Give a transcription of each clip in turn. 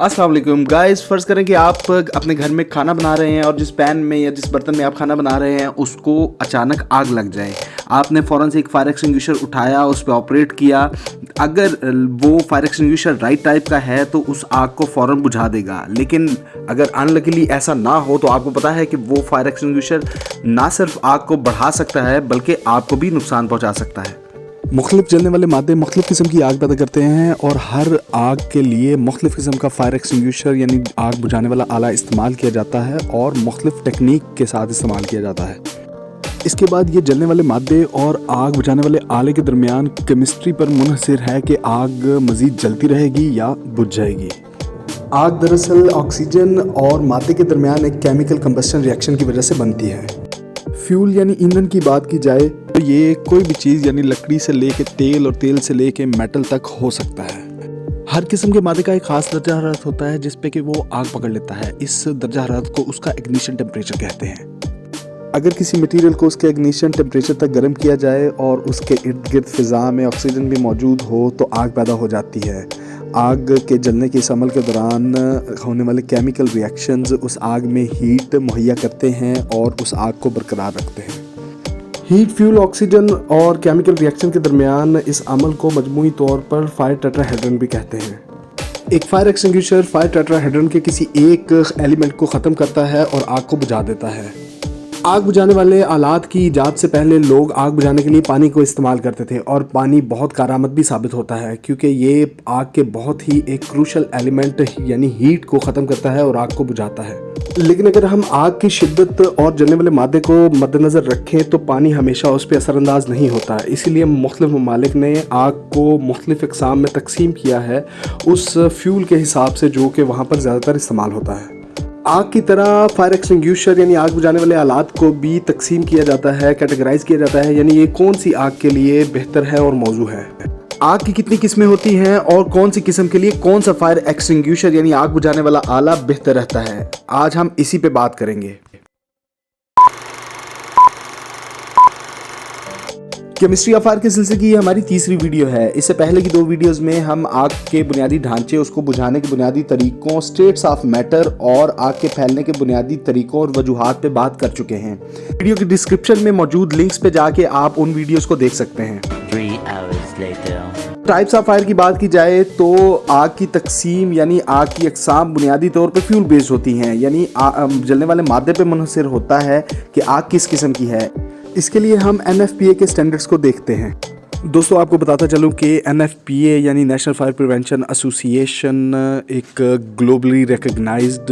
अस्सलाम वालेकुम गाइस। फ़र्ज़ करें कि आप अपने घर में खाना बना रहे हैं और जिस पैन में या जिस बर्तन में आप खाना बना रहे हैं उसको अचानक आग लग जाए। आपने फ़ौरन से एक फायर एक्सटिंग्विशर उठाया, उस पे ऑपरेट किया। अगर वो फायर एक्सटिंग्विशर राइट टाइप का है तो उस आग को फ़ौरन बुझा देगा, लेकिन अगर अनलकीली ऐसा ना हो तो आपको पता है कि वो फायर एक्सटिंग्विशर ना सिर्फ आग को बढ़ा सकता है बल्कि आपको भी नुकसान पहुँचा सकता है। मुख्तलिफ जलने वाले मादे मुख्तलिफ किस्म की आग पैदा करते हैं और हर आग के लिए मुख्तलिफ किस्म का फायर एक्सटिंग्विशर यानी आग बुझाने वाला आला इस्तेमाल किया जाता है और मुख्तलिफ टेक्निक के साथ इस्तेमाल किया जाता है। इसके बाद ये जलने वाले मादे और आग बुझाने वाले आले के दरमियान केमिस्ट्री पर मुनहसिर है कि आग मज़ीद जलती रहेगी या बुझ जाएगी। आग दरअसल ऑक्सीजन और मादे के दरमियान एक केमिकल कंबस्शन रिएक्शन की वजह से बनती है। फ्यूल यानी ईंधन की बात की जाए तो ये कोई भी चीज़ यानी लकड़ी से लेके तेल और तेल से लेके मेटल तक हो सकता है। हर किस्म के मादे का एक खास दर्जा हरारत होता है जिस पे कि वो आग पकड़ लेता है। इस दर्जा हरारत को उसका इग्निशन टेम्परेचर कहते हैं। अगर किसी मटेरियल को उसके इग्निशन टेम्परेचर तक गर्म किया जाए और उसके इर्द गिर्द फ़िज़ा में ऑक्सीजन भी मौजूद हो तो आग पैदा हो जाती है। आग के जलने के इस अमल के दौरान होने वाले केमिकल रिएक्शंस उस आग में हीट मुहैया करते हैं और उस आग को बरकरार रखते हैं। हीट, फ्यूल, ऑक्सीजन और केमिकल रिएक्शन के दरमियान इस अमल को मजमूई तौर पर फायर टेट्राहेड्रन भी कहते हैं। एक फायर एक्सटिंग्विशर फायर टेट्राहेड्रन के किसी एक एलिमेंट को ख़त्म करता है और आग को बुझा देता है। आग बुझाने वाले आलात की इजाद से पहले लोग आग बुझाने के लिए पानी को इस्तेमाल करते थे और पानी बहुत कारआमद भी साबित होता है क्योंकि ये आग के बहुत ही एक क्रूशल एलिमेंट यानी हीट को ख़त्म करता है और आग को बुझाता है। लेकिन अगर हम आग की शिद्दत और जलने वाले मादे को मद्देनज़र रखें तो पानी हमेशा उस पर असरअंदाज नहीं होता। इसीलिए मुख्तलिफ ममालिक ने आग को मुख्तलिफ अक़साम में तकसीम किया है उस फ्यूल के हिसाब से जो कि वहाँ पर ज़्यादातर इस्तेमाल होता है। आग की तरह फायर एक्सटिंग्विशर यानी आग बुझाने वाले आलात को भी तकसीम किया जाता है, कैटेगराइज किया जाता है, यानी ये कौन सी आग के लिए बेहतर है और मौजू है। आग की कितनी किस्में होती हैं और कौन सी किस्म के लिए कौन सा फायर एक्सटिंग्विशर यानी आग बुझाने वाला आला बेहतर रहता है, आज हम इसी पे बात करेंगे। केमिस्ट्री ऑफ फायर के सिलसिले की हमारी तीसरी वीडियो है। इससे पहले की दो वीडियोस में हम आग के बुनियादी ढांचे, उसको बुझाने के बुनियादी तरीकों, स्टेट्स ऑफ मैटर और आग के फैलने के बुनियादी तरीकों और वजूहात पे बात कर चुके हैं। वीडियो के डिस्क्रिप्शन में मौजूद लिंक्स पे जाके आप उन वीडियोस को देख सकते हैं। 3 hours later. Types of fire की बात की जाए तो आग की तकसीम यानी आग की अक़साम बुनियादी तौर पे फ्यूल बेस्ड होती हैं, यानी जलने वाले मादे पे मुनहसिर होता है कि आग किस किस्म की है। इसके लिए हम NFPA के स्टैंडर्ड्स को देखते हैं। दोस्तों आपको बताता चलूँ कि NFPA यानी नेशनल फायर प्रिवेंशन एसोसिएशन एक ग्लोबली रिकग्नाइज्ड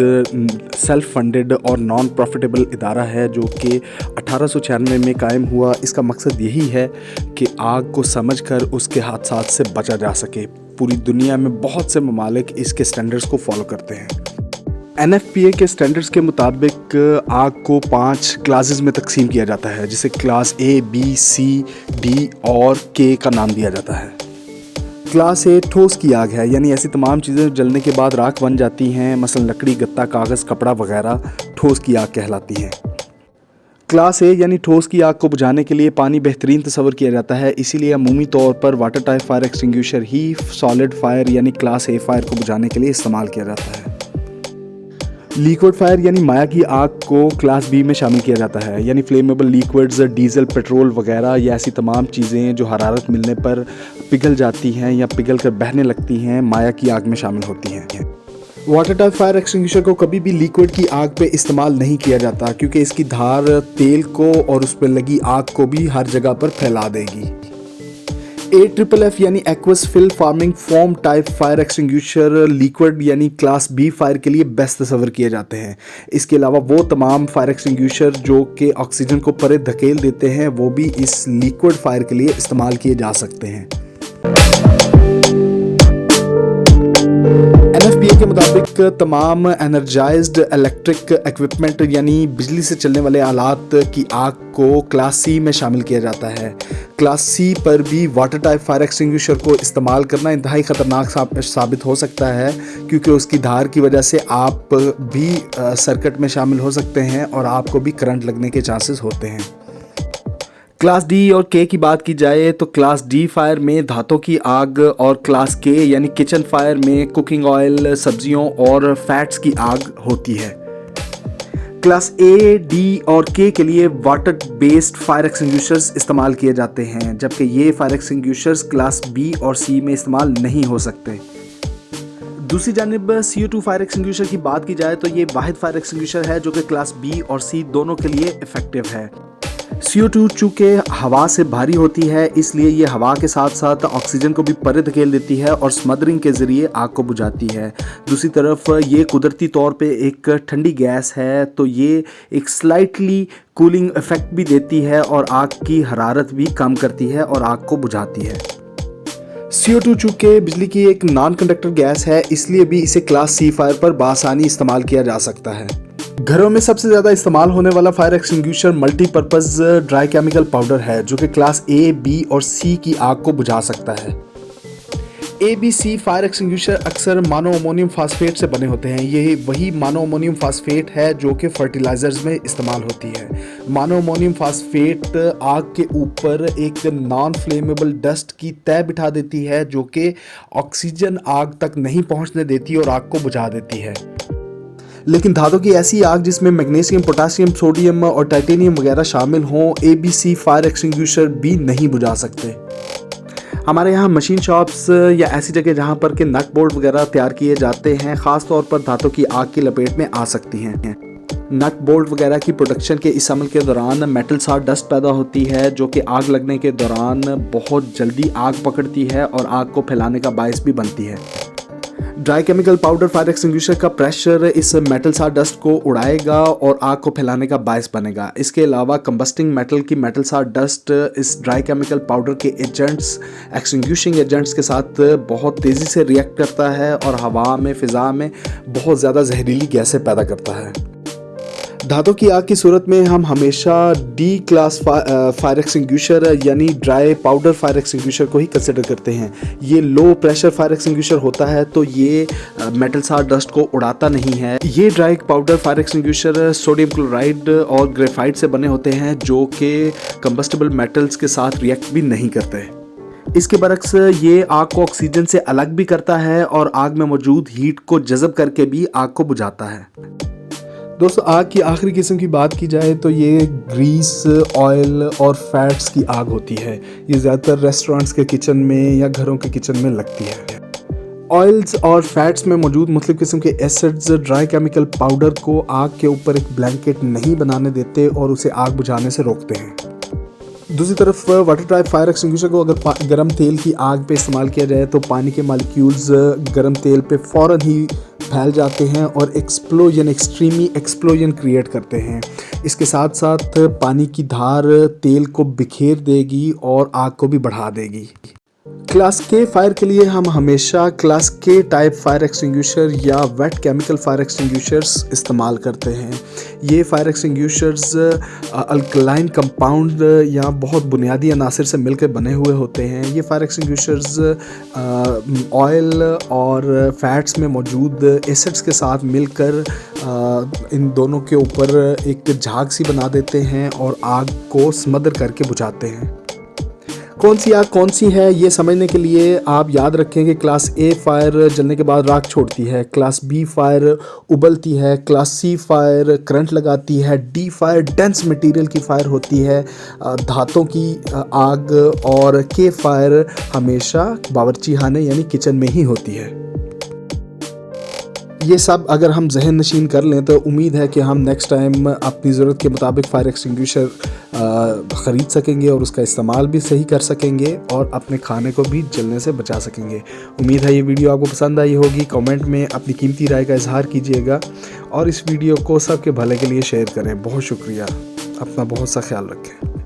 सेल्फ फंडेड और नॉन प्रॉफिटेबल इदारा है जो कि 1896 में कायम हुआ। इसका मकसद यही है कि आग को समझकर उसके हादसात से बचा जा सके। पूरी दुनिया में बहुत से ममालिक इसके स्टैंडर्ड्स को फॉलो करते हैं। NFPA के स्टैंडर्ड्स के मुताबिक आग को 5 क्लासेस में तकसीम किया जाता है जिसे class A, B, C, D और K का नाम दिया जाता है। क्लास A ठोस की आग है, यानी ऐसी तमाम चीज़ें जलने के बाद राख बन जाती हैं, मसलन लकड़ी, गत्ता, कागज़, कपड़ा वगैरह ठोस की आग कहलाती हैं। क्लास A यानी ठोस की आग को बुझाने के लिए पानी बेहतरीन तस्वर किया जाता है, इसीलिए अमूमी तौर पर वाटर टाइप फायर एक्सटिंग्विशर ही सॉलिड फायर यानी क्लास A फायर को बुझाने के लिए इस्तेमाल किया जाता है। लिक्विड फायर यानी माया की आग को क्लास B में शामिल किया जाता है, यानी फ्लेमेबल लिक्विड्स, डीजल, पेट्रोल वगैरह या ऐसी तमाम चीज़ें जो हरारत मिलने पर पिघल जाती हैं या पिघल कर बहने लगती हैं माया की आग में शामिल होती हैं। वाटर टाइप फायर एक्सटिंग्विशर को कभी भी लिक्विड की आग पे इस्तेमाल नहीं किया जाता क्योंकि इसकी धार तेल को और उस पर लगी आग को भी हर जगह पर फैला देगी। AFFF यानी aqueous film forming foam type fire extinguisher liquid यानी क्लास B फायर के लिए बेस्ट तस्वर किए जाते हैं। इसके अलावा वो तमाम फायर एक्सटिंग्विशर जो कि ऑक्सीजन को परे धकेल देते हैं वो भी इस लिक्विड फायर के लिए इस्तेमाल किए जा सकते हैं। NFPA के मुताबिक तमाम एनर्जाइज्ड इलेक्ट्रिक इक्विपमेंट यानी बिजली से चलने वाले आलात की आग को क्लास C में शामिल किया जाता है। क्लास C पर भी वाटर टाइप फायर एक्सटिंग्विशर को इस्तेमाल करना इंतहाई ख़तरनाक साबित हो सकता है क्योंकि उसकी धार की वजह से आप भी सर्किट में शामिल हो सकते हैं और आपको भी करंट लगने के चांसेस होते हैं। क्लास डी और के की बात की जाए तो क्लास डी फायर में धातों की आग और क्लास के यानी किचन फायर में कुकिंग ऑयल, सब्जियों और फैट्स की आग होती है। क्लास ए, डी और के लिए वाटर बेस्ड फायर एक्सटिंग्विशर्स इस्तेमाल किए जाते हैं, जबकि ये फायर एक्सटिंग्विशर्स क्लास बी और सी में इस्तेमाल नहीं हो सकते। दूसरी जानिब CO2 फायर एक्सटिंग्विशर की बात की जाए तो ये वाहिद फायर एक्सटिंग्विशर है जो कि क्लास बी और सी दोनों के लिए इफेक्टिव है। CO2 चूँकि हवा से भारी होती है, इसलिए ये हवा के साथ साथ ऑक्सीजन को भी परे धकेल देती है और स्मदरिंग के ज़रिए आग को बुझाती है। दूसरी तरफ ये कुदरती तौर पे एक ठंडी गैस है, तो ये एक स्लाइटली कूलिंग इफेक्ट भी देती है और आग की हरारत भी कम करती है और आग को बुझाती है। CO2 चूँकि बिजली की एक नॉन कंडक्टर गैस है, इसलिए भी इसे क्लास सी फायर पर बआसानी इस्तेमाल किया जा सकता है। घरों में सबसे ज़्यादा इस्तेमाल होने वाला fire extinguisher multipurpose dry chemical powder है जो कि क्लास ए, बी और सी की आग को बुझा सकता है। ABC फायर एक्सटिंग्विशर अक्सर मोनो अमोनियम फास्फेट से बने होते हैं। ये वही मोनो अमोनियम फास्फेट है जो कि फर्टिलाइजर्स में इस्तेमाल होती है। मोनो अमोनियम फास्फेट आग के ऊपर एक नॉन फ्लेमेबल डस्ट की तह बिठा देती है जो कि ऑक्सीजन आग तक नहीं पहुंचने देती और आग को बुझा देती है। लेकिन धातु की ऐसी आग जिसमें मैग्नीशियम, पोटासियम, सोडियम और टाइटेनियम वगैरह शामिल हों, ABC फायर एक्सटिंग्विशर भी नहीं बुझा सकते। हमारे यहाँ मशीन शॉप्स या ऐसी जगह जहाँ पर के नट बोल्ट वगैरह तैयार किए जाते हैं, ख़ास तौर पर धातु की आग की लपेट में आ सकती हैं। नट बोल्ट वगैरह की प्रोडक्शन के इस अमल के दौरान मेटल सा डस्ट पैदा होती है जो कि आग लगने के दौरान बहुत जल्दी आग पकड़ती है और आग को फैलाने का बायस भी बनती है। Dry chemical powder fire extinguisher का प्रेशर इस मेटल सा डस्ट को उड़ाएगा और आग को फैलाने का बायस बनेगा। इसके अलावा कंबस्टिंग मेटल की मेटल सा डस्ट इस ड्राई केमिकल पाउडर के एजेंट्स, एक्सटिंग्विशिंग एजेंट्स के साथ बहुत तेज़ी से रिएक्ट करता है और हवा में, फ़िज़ा में बहुत ज़्यादा जहरीली गैसें पैदा करता है। धातु की आग की सूरत में हम हमेशा डी क्लास फायर एक्सटिंग्विशर यानी ड्राई पाउडर फायर एक्सटिंग्विशर को ही कंसिडर करते हैं। ये लो प्रेशर फायर एक्सटिंग्विशर होता है तो ये मेटल सा डस्ट को उड़ाता नहीं है। ये dry powder fire extinguisher sodium chloride और ग्रेफाइट से बने होते हैं जो कि कंबस्टिबल मेटल्स के साथ रिएक्ट भी नहीं करते। इसके बरक्स ये आग को ऑक्सीजन से अलग भी करता है और आग में मौजूद हीट को जज़ब करके भी आग को बुझाता है। दोस्तों, आग की आखिरी किस्म की बात की जाए तो ये ग्रीस, ऑयल और फैट्स की आग होती है। ये ज़्यादातर रेस्टोरेंट्स के किचन में या घरों के किचन में लगती है। ऑयल्स और फैट्स में मौजूद मुख्तलिफ किस्म के एसिड्स ड्राई केमिकल पाउडर को आग के ऊपर एक ब्लैंकेट नहीं बनाने देते और उसे आग बुझाने से रोकते हैं। दूसरी तरफ वाटर टाइप फायर एक्सटिंग्विशर को अगर गर्म तेल की आग पे इस्तेमाल किया जाए तो पानी के मालिक्यूल्स गर्म तेल पे फ़ौरन ही फैल जाते हैं और एक्सट्रीमी एक्सप्लोजन क्रिएट करते हैं। इसके साथ साथ पानी की धार तेल को बिखेर देगी और आग को भी बढ़ा देगी। क्लास के फायर के लिए हम हमेशा क्लास के टाइप फायर एक्सटिंग्विशर या वेट केमिकल फायर एक्सटिंग्विशर्स इस्तेमाल करते हैं। ये फायर एक्सटिंग्विशर्स अल्कलाइन कंपाउंड या बहुत बुनियादी अनासर से मिलकर बने हुए होते हैं। ये फायर एक्सटिंग्विशर्स ऑयल और फैट्स में मौजूद एसिड्स के साथ मिलकर इन दोनों के ऊपर एक झाग सी बना देते हैं और आग को स्मदर करके बुझाते हैं। कौन सी आग कौन सी है ये समझने के लिए आप याद रखें कि क्लास ए फायर जलने के बाद राख छोड़ती है, क्लास बी फायर उबलती है, क्लास सी फायर करंट लगाती है, डी फायर डेंस मटेरियल की फायर होती है, धातों की आग, और के फायर हमेशा बावर्ची खाने यानी किचन में ही होती है। ये सब अगर हम जहन नशीन कर लें तो उम्मीद है कि हम नेक्स्ट टाइम अपनी ज़रूरत के मुताबिक फ़ायर एक्सटिंग्विशर ख़रीद सकेंगे और उसका इस्तेमाल भी सही कर सकेंगे और अपने खाने को भी जलने से बचा सकेंगे। उम्मीद है ये वीडियो आपको पसंद आई होगी। कमेंट में अपनी कीमती राय का इजहार कीजिएगा और इस वीडियो को सबके भले के लिए शेयर करें। बहुत शुक्रिया। अपना बहुत सा ख्याल रखें।